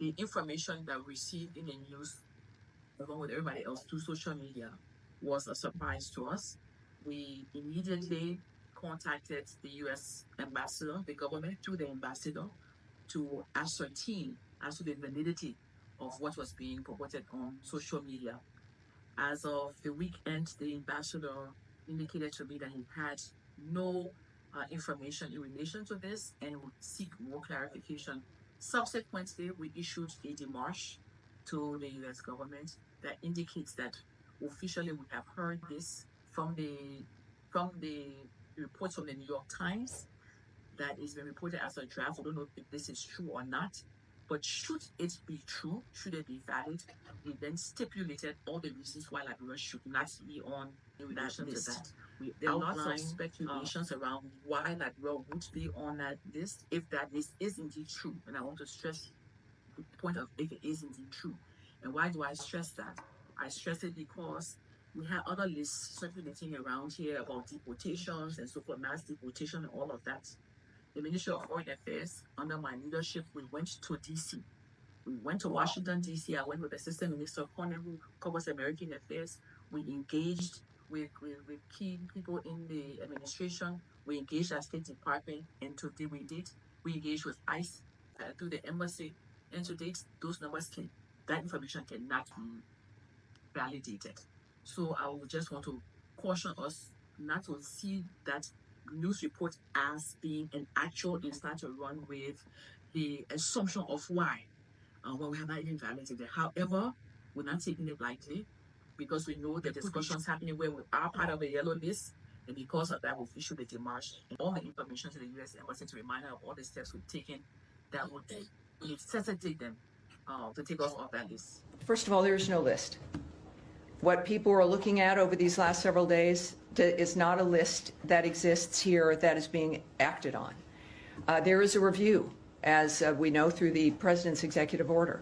the information that we received in the news, along with everybody else, through social media, was a surprise to us. We immediately contacted the U.S. ambassador, the government, through the ambassador, to ascertain as to the validity of what was being purported on social media. As of the weekend, the ambassador indicated to me that he had no information in relation to this and would seek more clarification. Subsequently, we issued a démarche to the US government that indicates that officially we have heard this from the reports from the New York Times that is been reported as a draft. We don't know if this is true or not, but should it be true, should it be valid, we then stipulated all the reasons why Liberia should not be on in relation to that. We there are lots of speculations around why Liberia would be on that list if that list is indeed true. And I want to stress the point of if it is indeed true. And why do I stress that? I stress it because we have other lists circulating around here about deportations and so forth, mass deportation and all of that. The Ministry of Foreign Affairs, under my leadership, we went to D.C. We went to Washington, D.C. I went with Assistant Minister Connor, who covers American affairs. We engaged with key people in the administration. We engaged our State Department, and today we did. We engaged with ICE through the embassy, and to date, that information cannot be validated. So I would just want to caution us not to see that news report as being an actual and start to run with the assumption of why. Well, we have not even validated it. However, we're not taking it lightly because we know the discussions happening where we are part of a yellow list. And because of that, we've issued a démarche and all the information to the U.S. Embassy to remind her of all the steps we've taken that would necessitate them to take us off that list. First of all, there is no list. What people are looking at over these last several days is not a list that exists here that is being acted on. There is a review, as we know through the President's executive order,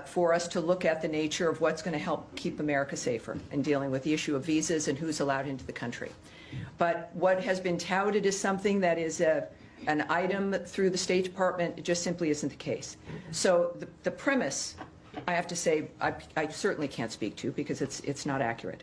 for us to look at the nature of what's going to help keep America safer in dealing with the issue of visas and who's allowed into the country. But what has been touted as something that is an item through the State Department, it just simply isn't the case. So the premise, I have to say, I certainly can't speak to because it's not accurate.